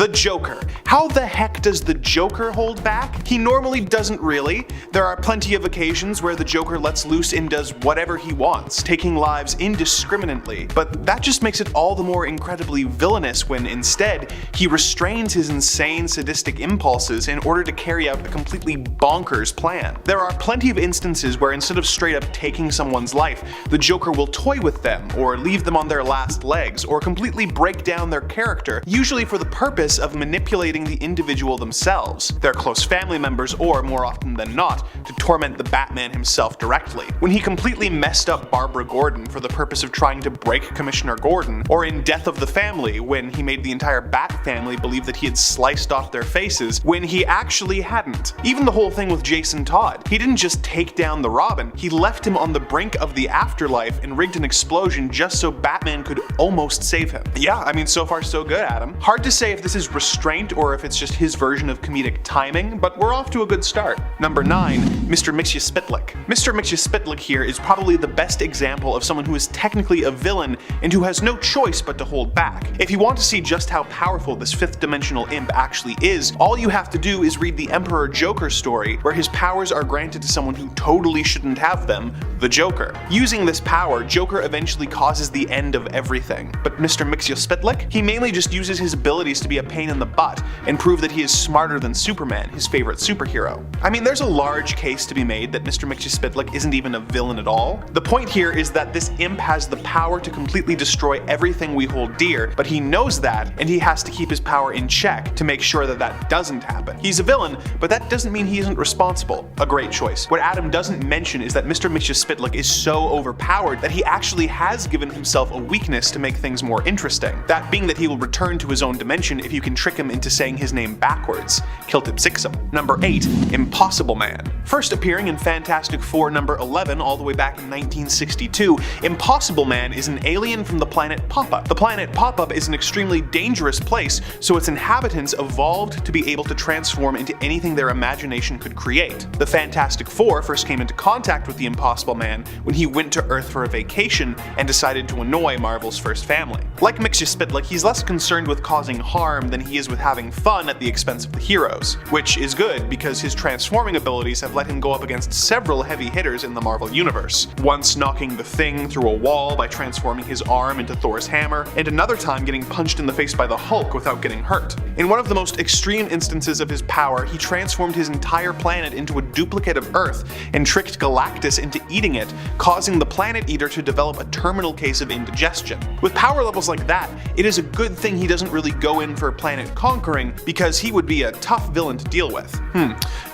The Joker. How the heck does the Joker hold back? He normally doesn't really. There are plenty of occasions where the Joker lets loose and does whatever he wants, taking lives indiscriminately, but that just makes it all the more incredibly villainous when instead he restrains his insane sadistic impulses in order to carry out a completely bonkers plan. There are plenty of instances where instead of straight up taking someone's life, the Joker will toy with them, or leave them on their last legs, or completely break down their character, usually for the purpose of manipulating the individual themselves, their close family members, or more often than not, to torment the Batman himself directly. When he completely messed up Barbara Gordon for the purpose of trying to break Commissioner Gordon, or in Death of the Family when he made the entire Bat family believe that he had sliced off their faces when he actually hadn't. Even the whole thing with Jason Todd. He didn't just take down the Robin, he left him on the brink of the afterlife and rigged an explosion just so Batman could almost save him. Yeah, I mean, so far so good, Adam. Hard to say if this is restraint or if it's just his version of comedic timing, but we're off to a good start. Number 9. Mr. Mxyzptlk. Mr. Mxyzptlk here is probably the best example of someone who is technically a villain and who has no choice but to hold back. If you want to see just how powerful this 5th dimensional imp actually is, all you have to do is read the Emperor Joker story, where his powers are granted to someone who totally shouldn't have them, the Joker. Using this power, Joker eventually causes the end of everything. But Mr. Mxyzptlk? He mainly just uses his abilities to be a pain in the butt and prove that he is smarter than Superman, his favorite superhero. I mean, there's a large case to be made that Mr. Mxyzptlk isn't even a villain at all. The point here is that this imp has the power to completely destroy everything we hold dear, but he knows that, and he has to keep his power in check to make sure that that doesn't happen. He's a villain, but that doesn't mean he isn't responsible. A great choice. What Adam doesn't mention is that Mr. Mxyzptlk is so overpowered that he actually has given himself a weakness to make things more interesting. That being that he will return to his own dimension if you can trick him into saying his name backwards. Kiltipsixum. Number 8. Impossible Man. First appearing in Fantastic Four number 11 all the way back in 1962, Impossible Man is an alien from the planet Papa. The planet Papa is an extremely dangerous place, so its inhabitants evolved to be able to transform into anything their imagination could create. The Fantastic Four first came into contact with the Impossible Man when he went to Earth for a vacation and decided to annoy Marvel's first family. Like Mxyzptlk, he's less concerned with causing harm than he is with having fun at the expense of the heroes, which is good because his transforming abilities have let him go up against several heavy hitters in the Marvel Universe, once knocking the Thing through a wall by transforming his arm into Thor's hammer, and another time getting punched in the face by the Hulk without getting hurt. In one of the most extreme instances of his power, he transformed his entire planet into a duplicate of Earth and tricked Galactus into eating it, causing the Planet Eater to develop a terminal case of indigestion. With power levels like that, it is a good thing he doesn't really go in for planet conquering, because he would be a tough villain to deal with.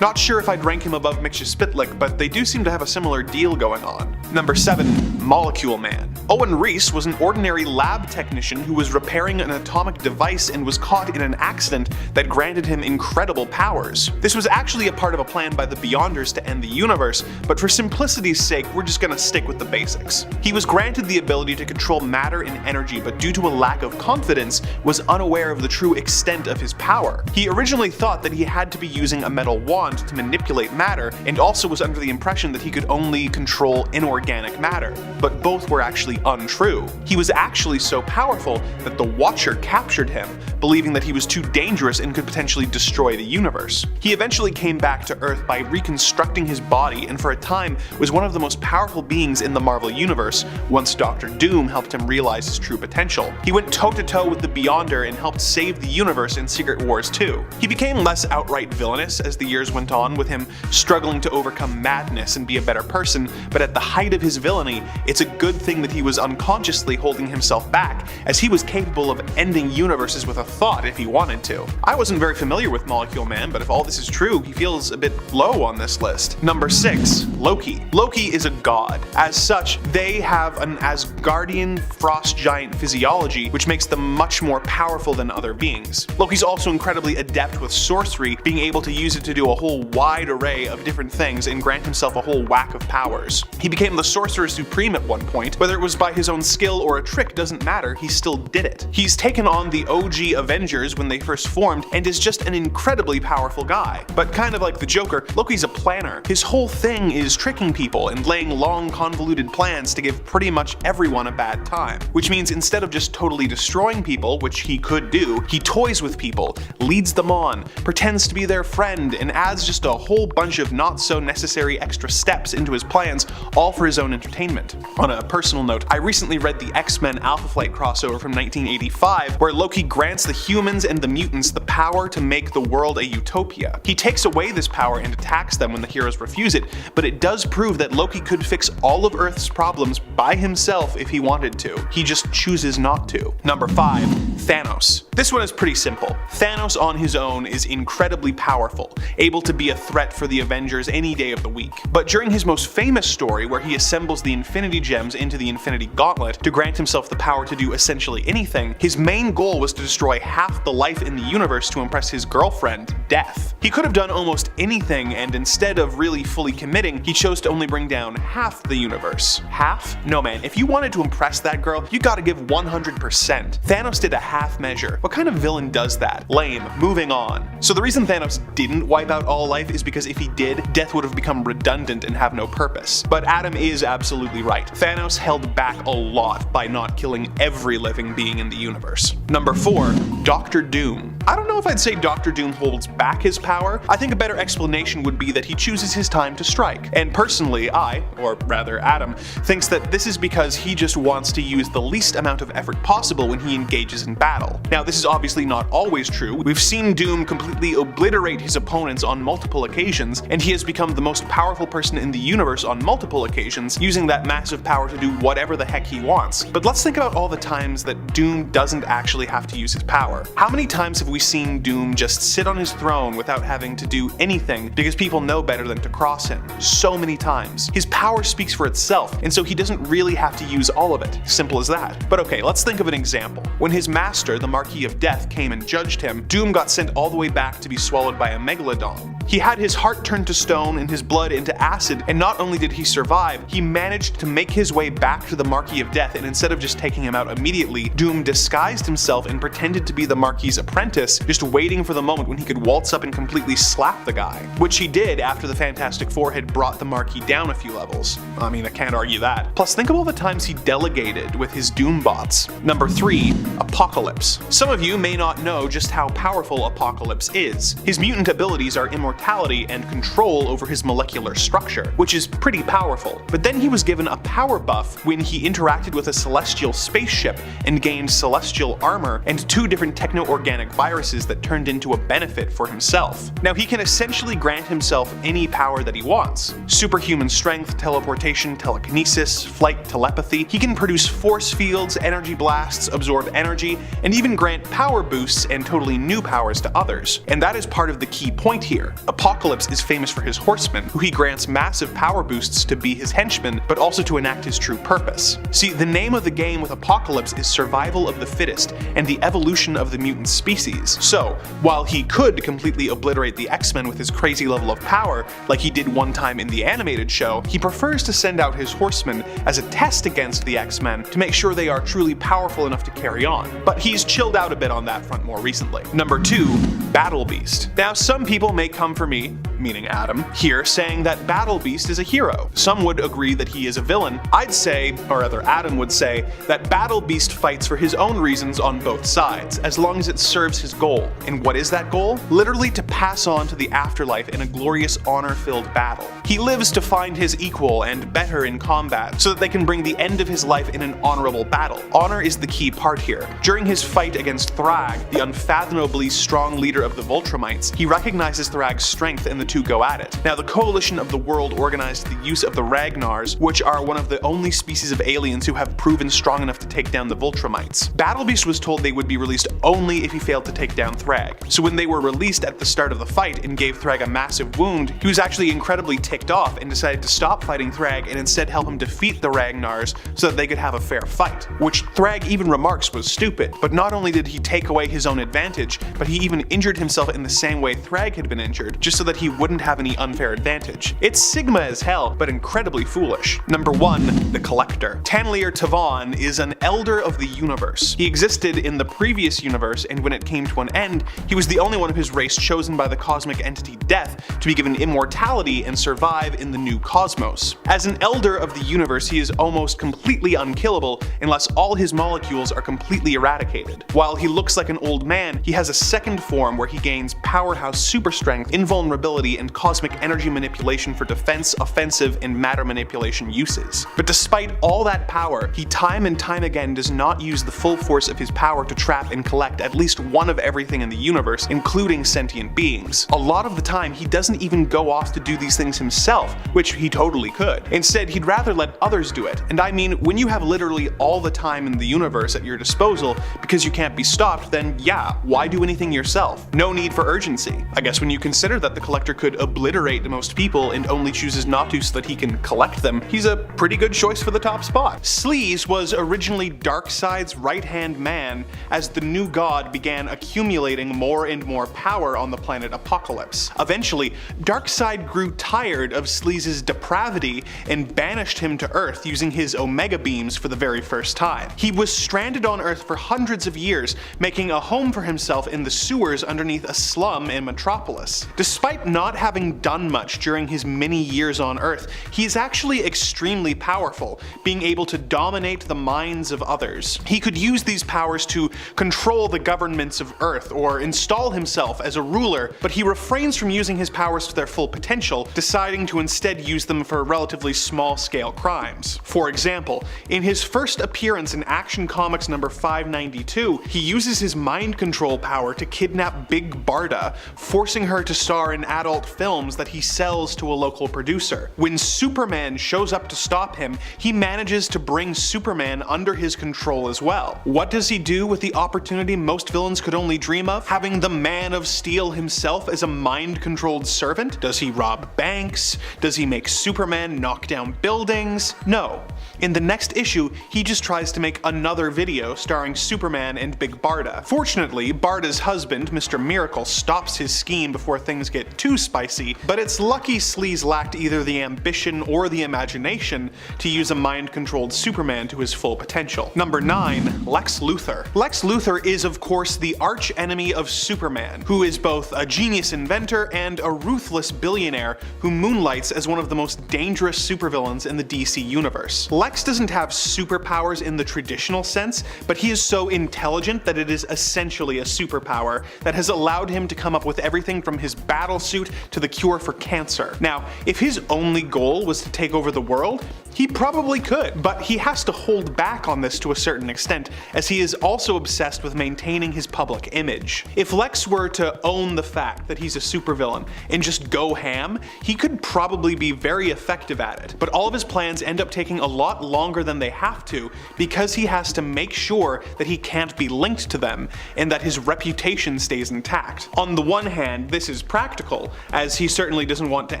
Not sure if I'd rank him above Mxyzptlk, but they do seem to have a similar deal going on. Number 7. Molecule Man. Owen Reese was an ordinary lab technician who was repairing an atomic device and was caught in an accident that granted him incredible powers. This was actually a part of a plan by the Beyonders to end the universe, but for simplicity's sake, we're just gonna stick with the basics. He was granted the ability to control matter and energy, but due to a lack of confidence, was unaware of the true extent of his power. He originally thought that he had to be using a metal wand to manipulate matter, and also was under the impression that he could only control inorganic matter, but both were actually untrue. He was actually so powerful that the Watcher captured him, believing that he was too dangerous and could potentially destroy the universe. He eventually came back to Earth by reconstructing his body, and for a time was one of the most powerful beings in the Marvel Universe, once Dr. Doom helped him realize his true potential. He went toe-to-toe with the Beyonder and helped save the universe in Secret Wars 2. He became less outright villainous as the years went on, with him struggling to overcome madness and be a better person, but at the height of his villainy, it's a good thing that he was unconsciously holding himself back, as he was capable of ending universes with a thought if he wanted to. I wasn't very familiar with Molecule Man, but if all this is true, he feels a bit low on this list. Number 6. Loki. Loki is a god. As such, they have an Asgardian frost giant physiology, which makes them much more powerful than other beings. Loki's also incredibly adept with sorcery, being able to use it to do a whole wide array of different things and grant himself a whole whack of powers. He became the Sorcerer Supreme at one point. Whether it was by his own skill or a trick doesn't matter, he still did it. He's taken on the OG Avengers when they first formed, and is just an incredibly powerful guy. But kind of like the Joker, Loki's a planner. His whole thing is tricking people and laying long convoluted plans to give pretty much everyone a bad time. Which means instead of just totally destroying people, which he could do, He toys with people, leads them on, pretends to be their friend, and adds just a whole bunch of not so necessary extra steps into his plans, all for his own entertainment. On a personal note, I recently read the X-Men Alpha Flight crossover from 1985, where Loki grants the humans and the mutants the power to make the world a utopia. He takes away this power and attacks them when the heroes refuse it, but it does prove that Loki could fix all of Earth's problems by himself if he wanted to. He just chooses not to. Number 5. Thanos. This one is pretty simple. Thanos on his own is incredibly powerful, able to be a threat for the Avengers any day of the week. But during his most famous story, where he assembles the Infinity Gems into the Infinity Gauntlet to grant himself the power to do essentially anything, his main goal was to destroy half the life in the universe to impress his girlfriend, Death. He could have done almost anything, and instead of really fully committing, he chose to only bring down half the universe. Half? No man, if you wanted to impress that girl, you gotta give 100%. Thanos did a half measure. What kind of villain does that? Lame. Moving on. So the reason Thanos didn't wipe out all life is because if he did, Death would have become redundant and have no purpose. But Adam is absolutely right. Thanos held back a lot by not killing every living being in the universe. Number 4. Doctor Doom. I don't know if I'd say Doctor Doom holds back his power. I think a better explanation would be that he chooses his time to strike. And personally, or rather Adam, thinks that this is because he just wants to use the least amount of effort possible when he engages in battle. Now, this is obviously not always true. We've seen Doom completely obliterate his opponents on multiple occasions, and he has become the most powerful person in the universe on multiple occasions, using that massive power to do whatever the heck he wants. But let's think about all the times that Doom doesn't actually have to use his power. How many times have we seen Doom just sit on his throne without having to do anything because people know better than to cross him? So many times. His power speaks for itself, and so he doesn't really have to use all of it. Simple as that. But okay, let's think of an example. When his master, the Marquis of Death, came and judged him, Doom got sent all the way back to be swallowed by a megalodon. He had his heart turned to stone and his blood into acid, and not only did he survive, he managed to make his way back to the Marquis of Death, and instead of just taking him out immediately, Doom disguised himself and pretended to be the Marquis' apprentice, just waiting for the moment when he could waltz up and completely slap the guy. Which he did after the Fantastic Four had brought the Marquis down a few levels. I mean, I can't argue that. Plus, think of all the times he delegated with his Doom bots. Number 3. Apocalypse. Some of you may not know just how powerful Apocalypse is. His mutant abilities are immortality and control over his molecular structure, which is pretty powerful. But then he was given a power buff when he interacted with a celestial spaceship and gained celestial armor and 2 different techno-organic viruses that turned into a benefit for himself. Now he can essentially grant himself any power that he wants. Superhuman strength, teleportation, telekinesis, flight, telepathy. He can produce force fields, energy blasts, absorb energy, and even grant power boosts and totally new powers to others. And that is part of the key point here. Apocalypse is famous for his horsemen, who he grants massive power boosts to be his henchmen, but also to enact his true purpose. See, the name of the game with Apocalypse is survival of the fittest and the evolution of the mutant species. So, while he could completely obliterate the X-Men with his crazy level of power, like he did one time in the animated show, he prefers to send out his horsemen as a test against the X-Men to make sure they are truly powerful enough to carry on. But he's chilled out a bit on that front more recently. Number 2. Battle Beast. Now, some people may come for me, meaning Adam, here saying that Battle Beast is a hero. Some would agree that he is a villain. I'd say, or rather Adam would say, that Battle Beast fights for his own reasons on both sides, as long as it serves his goal. And what is that goal? Literally to pass on to the afterlife in a glorious honor-filled battle. He lives to find his equal and better in combat, so that they can bring the end of his life in an honorable battle. Honor is the key part here. During his fight against Thrag, the unfathomably strong leader of the Voltrumites, he recognizes Thrag's strength and the two go at it. Now, the Coalition of the World organized the use of the Ragnars, which are one of the only species of aliens who have proven strong enough to take down the Voltrumites. Battle Beast was told they would be released only if he failed to take down Thrag. So when they were released at the start of the fight and gave Thrag a massive wound, he was actually incredibly ticked off and decided to stop fighting Thrag and instead help him defeat the Ragnars so that they could have a fair fight. Which Thrag even remarks was stupid. But not only did he take away his own advantage, but he even injured himself in the same way Thrag had been injured, tortured, just so that he wouldn't have any unfair advantage. It's Sigma as hell, but incredibly foolish. Number 1. The Collector. Tanlier Tavon is an Elder of the Universe. He existed in the previous universe, and when it came to an end, he was the only one of his race chosen by the cosmic entity Death to be given immortality and survive in the new cosmos. As an Elder of the Universe, he is almost completely unkillable unless all his molecules are completely eradicated. While he looks like an old man, he has a second form where he gains powerhouse super strength, invulnerability, and cosmic energy manipulation for defense, offensive, and matter manipulation uses. But despite all that power, he time and time again does not use the full force of his power to trap and collect at least one of everything in the universe, including sentient beings. A lot of the time, he doesn't even go off to do these things himself, which he totally could. Instead, he'd rather let others do it. And I mean, when you have literally all the time in the universe at your disposal because you can't be stopped, then yeah, why do anything yourself? No need for urgency. I guess when you consider that the Collector could obliterate most people and only chooses not to so that he can collect them, he's a pretty good choice for the top spot. Sleez was originally Darkseid's right-hand man as the new god began accumulating more and more power on the planet Apocalypse. Eventually, Darkseid grew tired of Sleez's depravity and banished him to Earth using his Omega beams for the very first time. He was stranded on Earth for hundreds of years, making a home for himself in the sewers underneath a slum in Metropolis. Despite not having done much during his many years on Earth, he is actually extremely powerful, being able to dominate the minds of others. He could use these powers to control the governments of Earth or install himself as a ruler, but he refrains from using his powers to their full potential, deciding to instead use them for relatively small-scale crimes. For example, in his first appearance in Action Comics number 592, he uses his mind control power to kidnap Big Barda, forcing her to star in adult films that he sells to a local producer. When Superman shows up to stop him, he manages to bring Superman under his control as well. What does he do with the opportunity most villains could only dream of? Having the Man of Steel himself as a mind-controlled servant? Does he rob banks? Does he make Superman knock down buildings? No. In the next issue, he just tries to make another video starring Superman and Big Barda. Fortunately, Barda's husband, Mr. Miracle, stops his scheme before things get too spicy, but it's lucky Sleez lacked either the ambition or the imagination to use a mind-controlled Superman to his full potential. Number 9. Lex Luthor. Lex Luthor is of course the arch-enemy of Superman, who is both a genius inventor and a ruthless billionaire who moonlights as one of the most dangerous supervillains in the DC universe. Lex doesn't have superpowers in the traditional sense, but he is so intelligent that it is essentially a superpower that has allowed him to come up with everything from his battlesuit to the cure for cancer. Now, if his only goal was to take over the world, he probably could, but he has to hold back on this to a certain extent, as he is also obsessed with maintaining his public image. If Lex were to own the fact that he's a supervillain and just go ham, he could probably be very effective at it, but all of his plans end up taking a lot longer than they have to because he has to make sure that he can't be linked to them and that his reputation stays intact. On the one hand, this is practical, as he certainly doesn't want to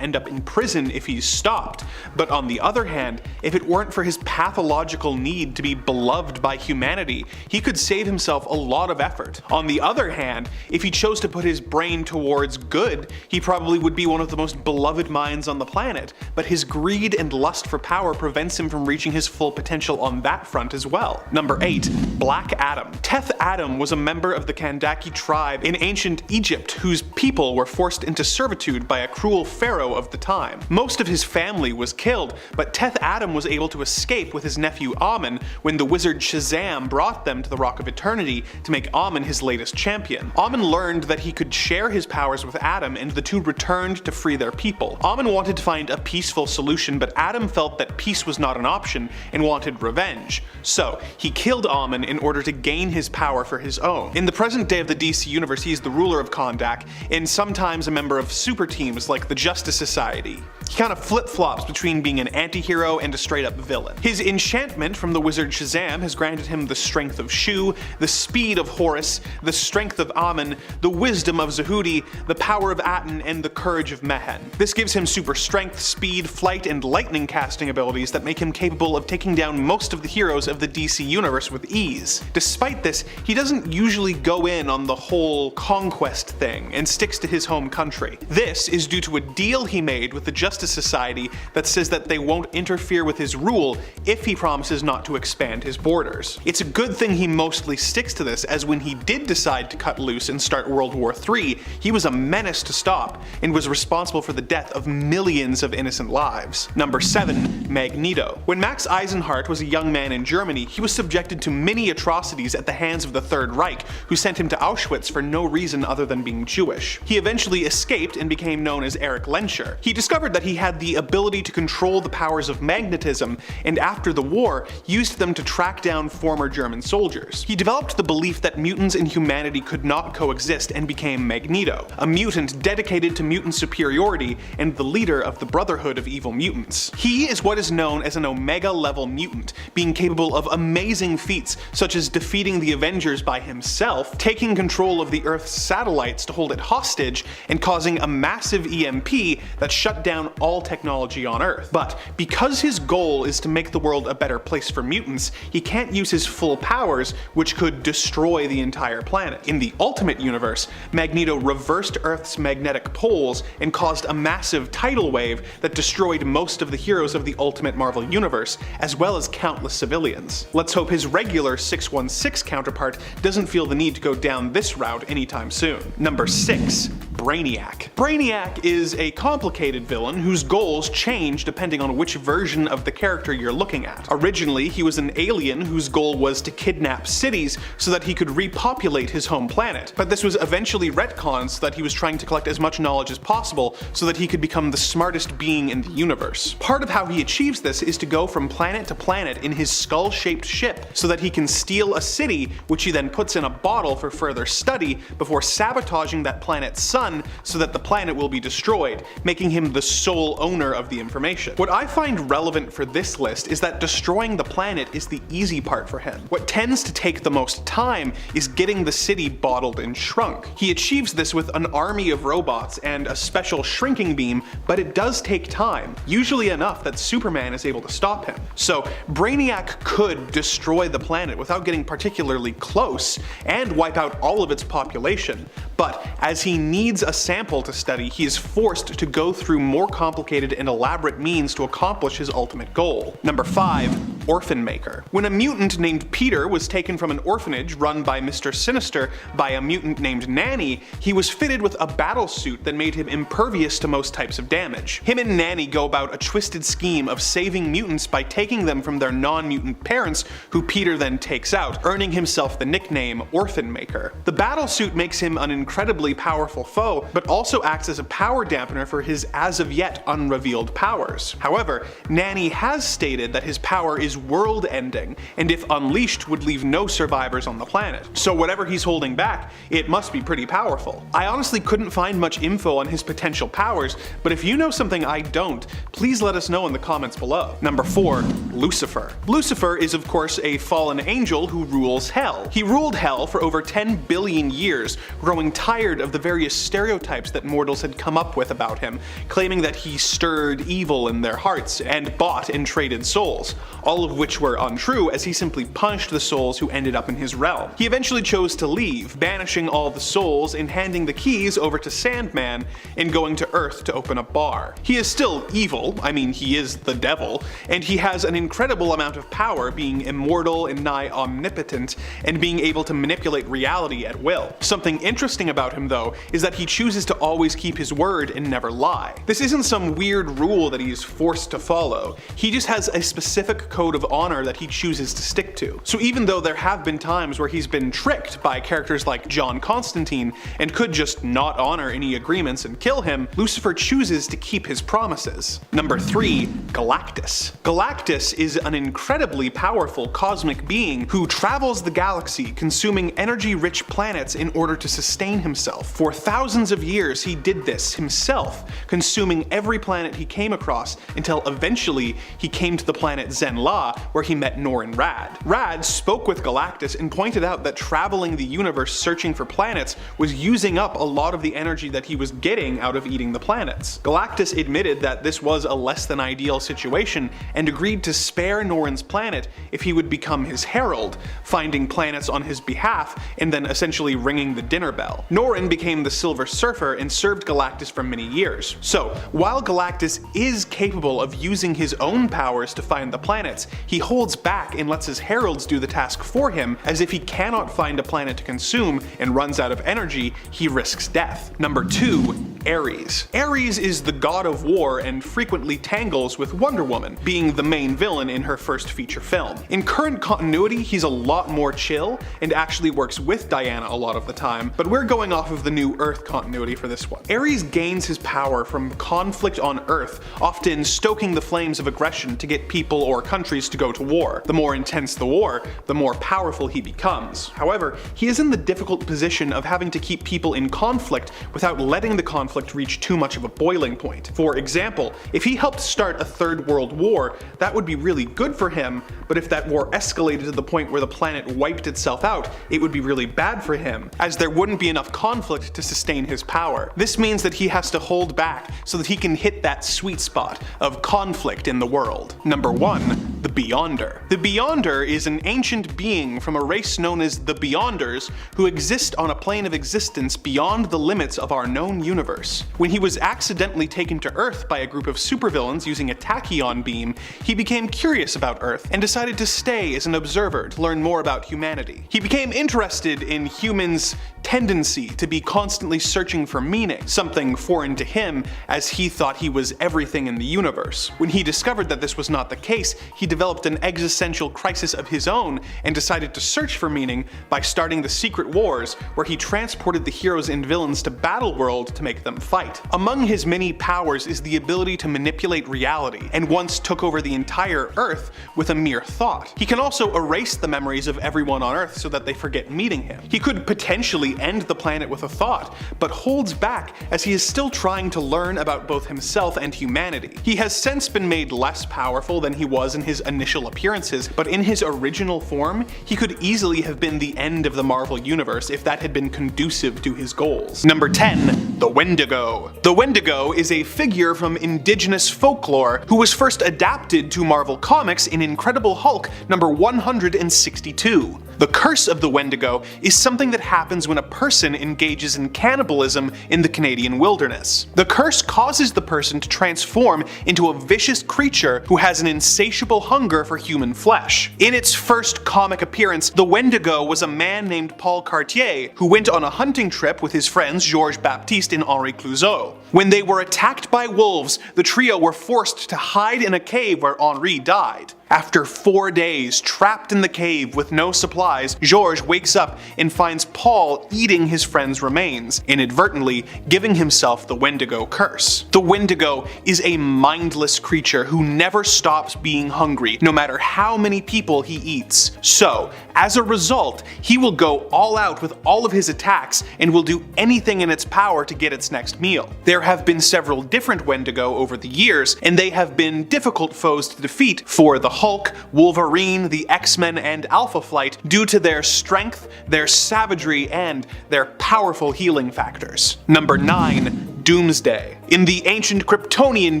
end up in prison if he's stopped, but on the other hand, if it weren't for his pathological need to be beloved by humanity, he could save himself a lot of effort. On the other hand, if he chose to put his brain towards good, he probably would be one of the most beloved minds on the planet, but his greed and lust for power prevents him from reaching his full potential on that front as well. Number 8. Black Adam. Teth Adam was a member of the Kandaki tribe in ancient Egypt whose people were forced into servitude by a cruel pharaoh of the time. Most of his family was killed, but Teth Adam was able to escape with his nephew Amun when the wizard Shazam brought them to the Rock of Eternity to make Amun his latest champion. Amun learned that he could share his powers with Adam, and the two returned to free their people. Amun wanted to find a peaceful solution, but Adam felt that peace was not an option and wanted revenge. So he killed Amun in order to gain his power for his own. In the present day of the DC universe, he is the ruler of Kondak and sometimes a member of super teams like the Justice Society. He kind of flip-flops between being an anti-hero and a straight-up villain. His enchantment from the wizard Shazam has granted him the strength of Shu, the speed of Horus, the strength of Amun, the wisdom of Zahudi, the power of Aten, and the courage of Mehen. This gives him super strength, speed, flight, and lightning casting abilities that make him capable of taking down most of the heroes of the DC universe with ease. Despite this, he doesn't usually go in on the whole conquest thing and sticks to his home country. This is due to a deal he made with the Justice Society that says that they won't interfere with his rule if he promises not to expand his borders. It's a good thing he mostly sticks to this, as when he did decide to cut loose and start World War III, he was a menace to stop and was responsible for the death of millions of innocent lives. Number 7. Magneto. When Max Eisenhardt was a young man in Germany, he was subjected to many atrocities at the hands of the Third Reich, who sent him to Auschwitz for no reason other than being Jewish. He eventually escaped and became known as Erich Lenscher. He discovered that he had the ability to control the powers of magnetism, and after the war, used them to track down former German soldiers. He developed the belief that mutants and humanity could not coexist and became Magneto, a mutant dedicated to mutant superiority and the leader of the Brotherhood of Evil Mutants. He is what is known as an Omega-level mutant, being capable of amazing feats such as defeating the Avengers by himself, taking control of the Earth's satellites to hold it hostage, and causing a massive EMP that shut down all technology on Earth. But because his goal is to make the world a better place for mutants, he can't use his full powers, which could destroy the entire planet. In the Ultimate Universe, Magneto reversed Earth's magnetic poles and caused a massive tidal wave that destroyed most of the heroes of the Ultimate Marvel Universe, as well as countless civilians. Let's hope his regular 616 counterpart doesn't feel the need to go down this route anytime soon. Number 6. Brainiac. Brainiac is a complicated villain whose goals change depending on which version of the character you're looking at. Originally, he was an alien whose goal was to kidnap cities so that he could repopulate his home planet, but this was eventually retconned so that he was trying to collect as much knowledge as possible so that he could become the smartest being in the universe. Part of how he achieves this is to go from planet to planet in his skull-shaped ship so that he can steal a city, which he then puts in a bottle for further study before sabotaging that planet's sun so that the planet will be destroyed, making him the sole owner of the information. What I find relevant for this list is that destroying the planet is the easy part for him. What tends to take the most time is getting the city bottled and shrunk. He achieves this with an army of robots and a special shrinking beam, but it does take time, usually enough that Superman is able to stop him. So Brainiac could destroy the planet without getting particularly close and wipe out all of its population, but as he needs a sample to study, he is forced to go through more complicated and elaborate means to accomplish his ultimate goal. Number 5. Orphan Maker. When a mutant named Peter was taken from an orphanage run by Mr. Sinister by a mutant named Nanny, he was fitted with a battle suit that made him impervious to most types of damage. Him and Nanny go about a twisted scheme of saving mutants by taking them from their non-mutant parents, who Peter then takes out, earning himself the nickname Orphan Maker. The battle suit makes him an incredibly powerful foe, but also acts as a power dampener for his as of yet unrevealed powers. However, Nanny has stated that his power is world-ending, and if unleashed would leave no survivors on the planet. So whatever he's holding back, it must be pretty powerful. I honestly couldn't find much info on his potential powers, but if you know something I don't, please let us know in the comments below. Number 4. Lucifer. Lucifer is of course a fallen angel who rules hell. He ruled hell for over 10 billion years, growing tired of the various stereotypes that mortals had come up with about him, claiming that he stirred evil in their hearts and bought and traded souls, all of which were untrue as he simply punished the souls who ended up in his realm. He eventually chose to leave, banishing all the souls and handing the keys over to Sandman and going to Earth to open a bar. He is still evil, I mean he is the devil, and he has an incredible amount of power, being immortal and nigh omnipotent, and being able to manipulate reality at will. Something interesting about him though is that he chooses to always keep his word and never lie. This isn't some weird rule that he is forced to follow. He just has a specific code of honor that he chooses to stick to. So even though there have been times where he's been tricked by characters like John Constantine and could just not honor any agreements and kill him, Lucifer chooses to keep his promises. Number 3. Galactus. Galactus is an incredibly powerful cosmic being who travels the galaxy, consuming energy-rich planets in order to sustain himself. For thousands of years he did this himself, consuming every planet he came across until eventually he came to the planet Zenla, where he met Norrin Radd. Radd spoke with Galactus and pointed out that traveling the universe searching for planets was using up a lot of the energy that he was getting out of eating the planets. Galactus admitted that this was a less than ideal situation and agreed to spare Norrin's planet if he would become his herald, finding planets on his behalf and then essentially ringing the dinner bell. Norrin became the Silver Surfer and served Galactus for many years. So, while Galactus is capable of using his own powers to find the planets, he holds back and lets his heralds do the task for him, as if he cannot find a planet to consume and runs out of energy, he risks death. Number 2. Ares. Ares is the god of war and frequently tangles with Wonder Woman, being the main villain in her first feature film. In current continuity, he's a lot more chill and actually works with Diana a lot of the time, but we're going off of the new Earth continuity for this one. Ares gains his power from conflict on Earth, often stoking the flames of aggression to get people or countries to go to war. The more intense the war, the more powerful he becomes. However, he is in the difficult position of having to keep people in conflict without letting the conflict reach too much of a boiling point. For example, if he helped start a third world war, that would be really good for him, but if that war escalated to the point where the planet wiped itself out, it would be really bad for him, as there wouldn't be enough conflict to sustain his power. This means that he has to hold back so that he can hit that sweet spot of conflict in the world. Number 1. The Beyonder. The Beyonder is an ancient being from a race known as the Beyonders who exist on a plane of existence beyond the limits of our known universe. When he was accidentally taken to Earth by a group of supervillains using a tachyon beam, he became curious about Earth and decided to stay as an observer to learn more about humanity. He became interested in humans' tendency to be constantly searching for meaning, something foreign to him as he thought he was everything in the universe. When he discovered that this was not the case, he developed an existential crisis of his own and decided to search for meaning by starting the Secret Wars, where he transported the heroes and villains to Battleworld to make them fight. Among his many powers is the ability to manipulate reality, and once took over the entire Earth with a mere thought. He can also erase the memories of everyone on Earth so that they forget meeting him. He could potentially end the planet with a thought, but holds back as he is still trying to learn about both himself and humanity. He has since been made less powerful than he was in his initial appearances, but in his original form, he could easily have been the end of the Marvel Universe if that had been conducive to his goals. Number 10. The Wendigo. The Wendigo is a figure from indigenous folklore who was first adapted to Marvel Comics in Incredible Hulk number 162. The curse of the Wendigo is something that happens when a person engages in cannibalism in the Canadian wilderness. The curse causes the person to transform into a vicious creature who has an insatiable hunger for human flesh. In its first comic appearance, the Wendigo was a man named Paul Cartier who went on a hunting trip with his friends Georges Baptiste and Henri Clouzot. When they were attacked by wolves, the trio were forced to hide in a cave where Henri died. After 4 days trapped in the cave with no supplies, Georges wakes up and finds Paul eating his friend's remains, inadvertently giving himself the Wendigo curse. The Wendigo is a mindless creature who never stops being hungry, no matter how many people he eats. So, as a result, he will go all out with all of his attacks and will do anything in its power to get its next meal. There have been several different Wendigo over the years, and they have been difficult foes to defeat for the Hulk, Wolverine, the X-Men, and Alpha Flight due to their strength, their savagery, and their powerful healing factors. Number 9. Doomsday. In the ancient Kryptonian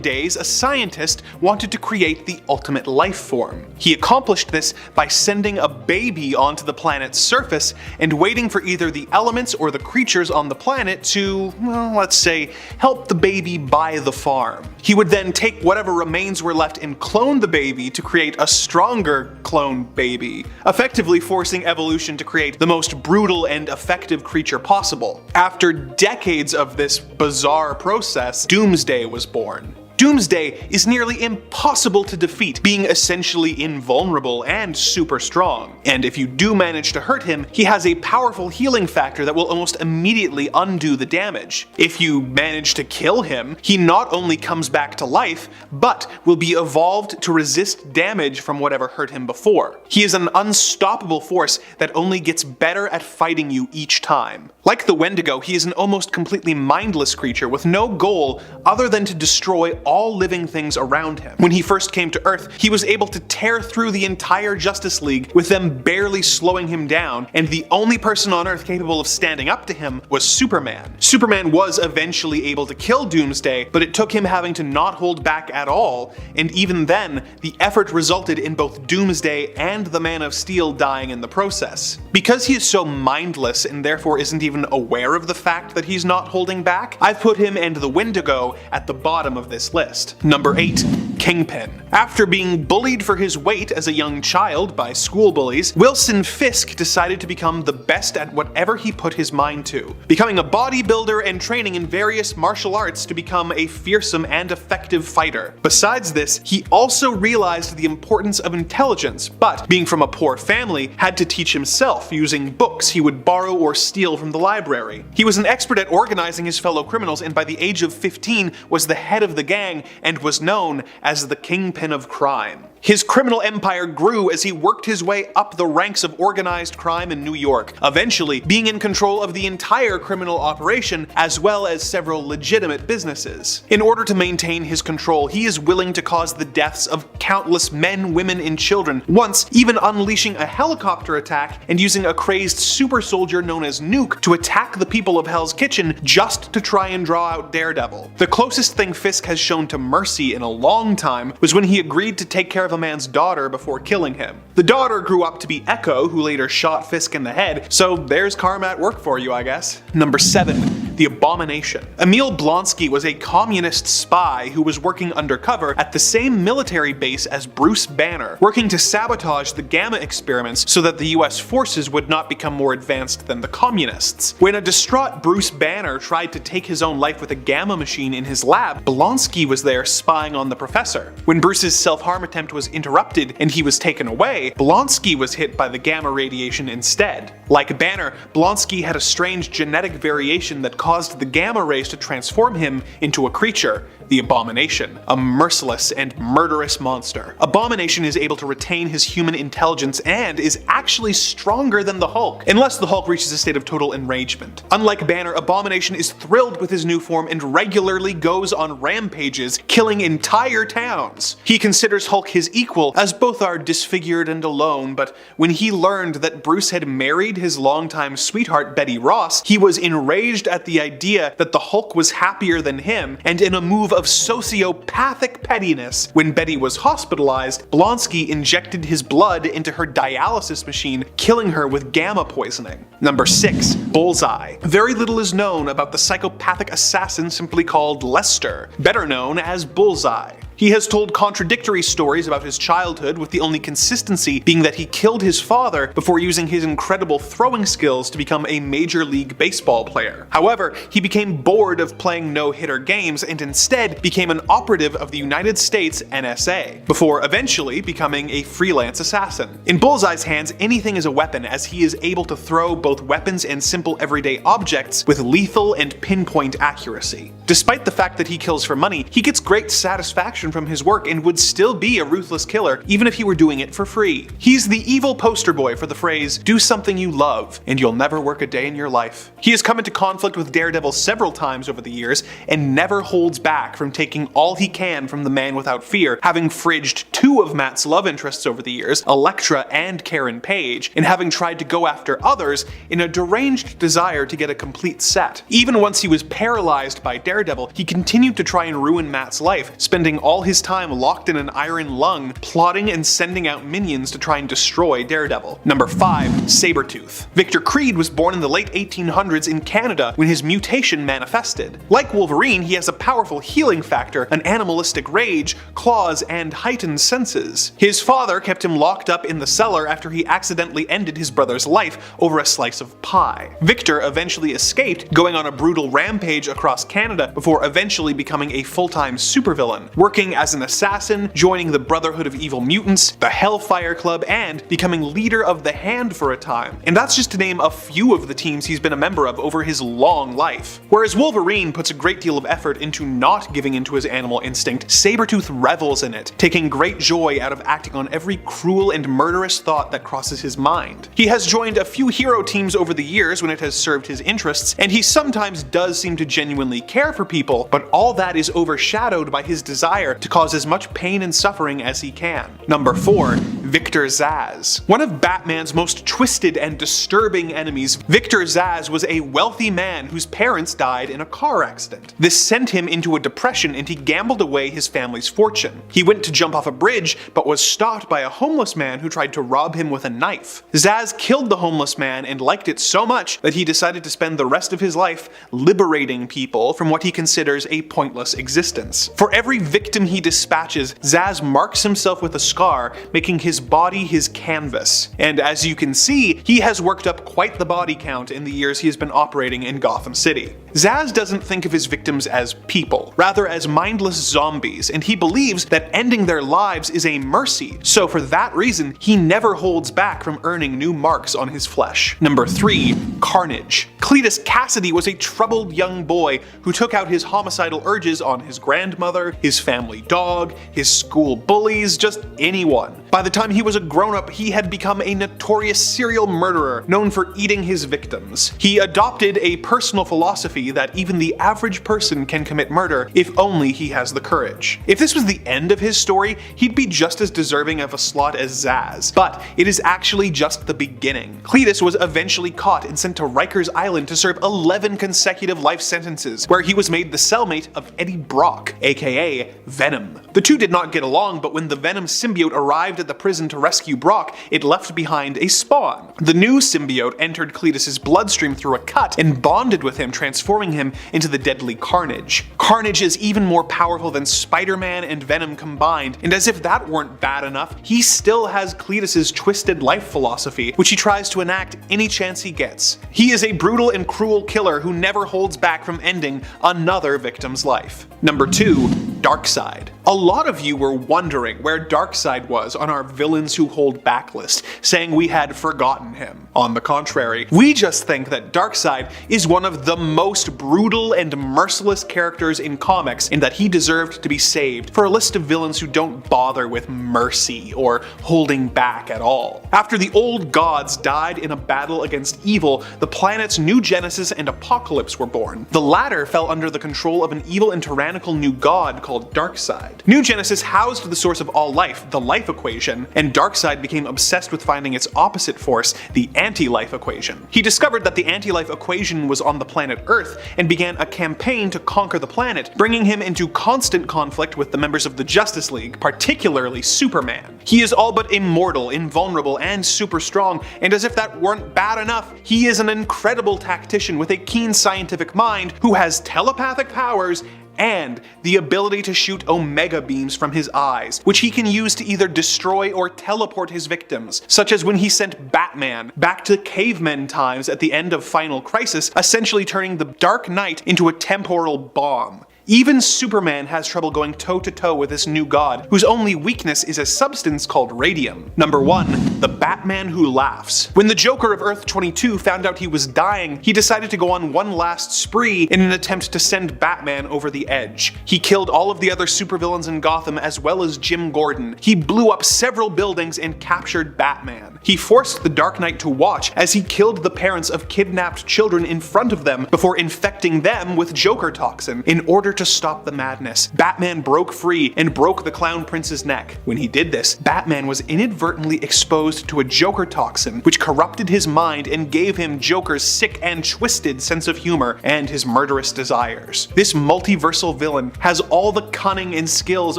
days, a scientist wanted to create the ultimate life form. He accomplished this by sending a baby onto the planet's surface and waiting for either the elements or the creatures on the planet to, well, let's say, help the baby buy the farm. He would then take whatever remains were left and clone the baby to create a stronger cloned baby, effectively forcing evolution to create the most brutal and effective creature possible. After decades of this bizarre process, Doomsday was born. Doomsday is nearly impossible to defeat, being essentially invulnerable and super strong. And if you do manage to hurt him, he has a powerful healing factor that will almost immediately undo the damage. If you manage to kill him, he not only comes back to life, but will be evolved to resist damage from whatever hurt him before. He is an unstoppable force that only gets better at fighting you each time. Like the Wendigo, he is an almost completely mindless creature with no goal other than to destroy all living things around him. When he first came to Earth, he was able to tear through the entire Justice League with them barely slowing him down, and the only person on Earth capable of standing up to him was Superman. Superman was eventually able to kill Doomsday, but it took him having to not hold back at all, and even then, the effort resulted in both Doomsday and the Man of Steel dying in the process. Because he is so mindless and therefore isn't even aware of the fact that he's not holding back, I've put him and the Wendigo at the bottom of this list. Number 8. Kingpin. After being bullied for his weight as a young child by school bullies, Wilson Fisk decided to become the best at whatever he put his mind to, becoming a bodybuilder and training in various martial arts to become a fearsome and effective fighter. Besides this, he also realized the importance of intelligence, but being from a poor family, had to teach himself using books he would borrow or steal from the library. He was an expert at organizing his fellow criminals, and by the age of 15 was the head of the gang and was known as the Kingpin of Crime. His criminal empire grew as he worked his way up the ranks of organized crime in New York, eventually being in control of the entire criminal operation as well as several legitimate businesses. In order to maintain his control, he is willing to cause the deaths of countless men, women, and children, once even unleashing a helicopter attack and using a crazed super soldier known as Nuke to attack the people of Hell's Kitchen just to try and draw out Daredevil. The closest thing Fisk has shown to mercy in a long time was when he agreed to take care of a man's daughter before killing him. The daughter grew up to be Echo, who later shot Fisk in the head, so there's karma at work for you, I guess. Number 7. The Abomination. Emil Blonsky was a communist spy who was working undercover at the same military base as Bruce Banner, working to sabotage the Gamma experiments so that the US forces would not become more advanced than the communists. When a distraught Bruce Banner tried to take his own life with a Gamma machine in his lab, Blonsky was there spying on the professor. When Bruce's self-harm attempt was interrupted and he was taken away, Blonsky was hit by the Gamma radiation instead. Like Banner, Blonsky had a strange genetic variation that caused the Gamma rays to transform him into a creature, the Abomination, a merciless and murderous monster. Abomination is able to retain his human intelligence and is actually stronger than the Hulk, unless the Hulk reaches a state of total enragement. Unlike Banner, Abomination is thrilled with his new form and regularly goes on rampages, killing entire towns. He considers Hulk his equal, as both are disfigured and alone, but when he learned that Bruce had married his longtime sweetheart Betty Ross, he was enraged at the idea that the Hulk was happier than him, and in a move of sociopathic pettiness, when Betty was hospitalized, Blonsky injected his blood into her dialysis machine, killing her with Gamma poisoning. Number 6. Bullseye. Very little is known about the psychopathic assassin simply called Lester, better known as Bullseye. He has told contradictory stories about his childhood, with the only consistency being that he killed his father before using his incredible throwing skills to become a Major League Baseball player. However, he became bored of playing no-hitter games and instead became an operative of the United States NSA, before eventually becoming a freelance assassin. In Bullseye's hands, anything is a weapon, as he is able to throw both weapons and simple everyday objects with lethal and pinpoint accuracy. Despite the fact that he kills for money, he gets great satisfaction from his work and would still be a ruthless killer even if he were doing it for free. He's the evil poster boy for the phrase, "Do something you love, and you'll never work a day in your life." He has come into conflict with Daredevil several times over the years and never holds back from taking all he can from the Man Without Fear, having fridged 2 of Matt's love interests over the years, Elektra and Karen Page, and having tried to go after others in a deranged desire to get a complete set. Even once he was paralyzed by Daredevil, he continued to try and ruin Matt's life, spending all all his time locked in an iron lung, plotting and sending out minions to try and destroy Daredevil. Number 5. Sabretooth. Victor Creed was born in the late 1800s in Canada when his mutation manifested. Like Wolverine, he has a powerful healing factor, an animalistic rage, claws, and heightened senses. His father kept him locked up in the cellar after he accidentally ended his brother's life over a slice of pie. Victor eventually escaped, going on a brutal rampage across Canada before eventually becoming a full-time supervillain, working as an assassin, joining the Brotherhood of Evil Mutants, the Hellfire Club, and becoming leader of the Hand for a time. And that's just to name a few of the teams he's been a member of over his long life. Whereas Wolverine puts a great deal of effort into not giving into his animal instinct, Sabretooth revels in it, taking great joy out of acting on every cruel and murderous thought that crosses his mind. He has joined a few hero teams over the years when it has served his interests, and he sometimes does seem to genuinely care for people, but all that is overshadowed by his desire to cause as much pain and suffering as he can. Number 4. Victor Zsasz. One of Batman's most twisted and disturbing enemies, Victor Zsasz was a wealthy man whose parents died in a car accident. This sent him into a depression and he gambled away his family's fortune. He went to jump off a bridge but was stopped by a homeless man who tried to rob him with a knife. Zsasz killed the homeless man and liked it so much that he decided to spend the rest of his life liberating people from what he considers a pointless existence. For every victim he dispatches, Zsasz marks himself with a scar, making his body his canvas. And as you can see, he has worked up quite the body count in the years he has been operating in Gotham City. Zsasz doesn't think of his victims as people, rather as mindless zombies, and he believes that ending their lives is a mercy, so for that reason, he never holds back from earning new marks on his flesh. Number 3. Carnage. Cletus Cassidy was a troubled young boy who took out his homicidal urges on his grandmother, his family dog, his school bullies, just anyone. By the time he was a grown-up, he had become a notorious serial murderer known for eating his victims. He adopted a personal philosophy that even the average person can commit murder if only he has the courage. If this was the end of his story, he'd be just as deserving of a slot as Zsasz, but it is actually just the beginning. Cletus was eventually caught and sent to Rikers Island to serve 11 consecutive life sentences, where he was made the cellmate of Eddie Brock, aka Venom. The two did not get along, but when the Venom symbiote arrived at the prison to rescue Brock, it left behind a spawn. The new symbiote entered Cletus's bloodstream through a cut and bonded with him, transforming him into the deadly Carnage. Carnage is even more powerful than Spider-Man and Venom combined, and as if that weren't bad enough, he still has Cletus's twisted life philosophy, which he tries to enact any chance he gets. He is a brutal and cruel killer who never holds back from ending another victim's life. Number 2. Darkseid. A lot of you were wondering where Darkseid was on our villains who hold back list, saying we had forgotten him. On the contrary, we just think that Darkseid is one of the most brutal and merciless characters in comics, and that he deserved to be saved for a list of villains who don't bother with mercy or holding back at all. After the old gods died in a battle against evil, the planets New Genesis and Apocalypse were born. The latter fell under the control of an evil and tyrannical new god called Darkseid. New Genesis housed the source of all life, the life equation, and Darkseid became obsessed with finding its opposite force, the anti-life equation. He discovered that the anti-life equation was on the planet Earth and began a campaign to conquer the planet, bringing him into constant conflict with the members of the Justice League, particularly Superman. He is all but immortal, invulnerable, and super strong, and as if that weren't bad enough, he is an incredible tactician with a keen scientific mind who has telepathic powers and the ability to shoot omega beams from his eyes, which he can use to either destroy or teleport his victims, such as when he sent Batman back to cavemen times at the end of Final Crisis, essentially turning the Dark Knight into a temporal bomb. Even Superman has trouble going toe-to-toe with this new god, whose only weakness is a substance called radium. Number 1. The Batman Who Laughs. When the Joker of Earth 22 found out he was dying, he decided to go on one last spree in an attempt to send Batman over the edge. He killed all of the other supervillains in Gotham as well as Jim Gordon. He blew up several buildings and captured Batman. He forced the Dark Knight to watch as he killed the parents of kidnapped children in front of them before infecting them with Joker toxin in order to stop the madness, Batman broke free and broke the Clown Prince's neck. When he did this, Batman was inadvertently exposed to a Joker toxin, which corrupted his mind and gave him Joker's sick and twisted sense of humor and his murderous desires. This multiversal villain has all the cunning and skills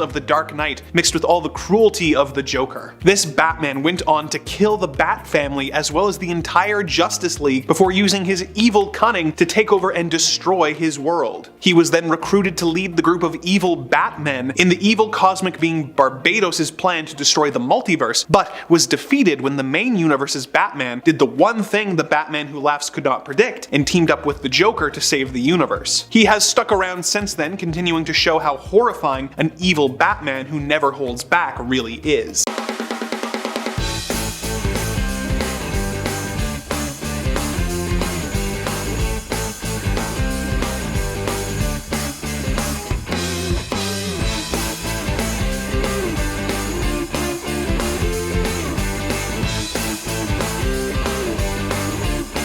of the Dark Knight mixed with all the cruelty of the Joker. This Batman went on to kill the Bat family as well as the entire Justice League before using his evil cunning to take over and destroy his world. He was then recruited to lead the group of evil Batmen in the evil cosmic being Barbados' plan to destroy the multiverse, but was defeated when the main universe's Batman did the one thing the Batman Who Laughs could not predict and teamed up with the Joker to save the universe. He has stuck around since then, continuing to show how horrifying an evil Batman who never holds back really is.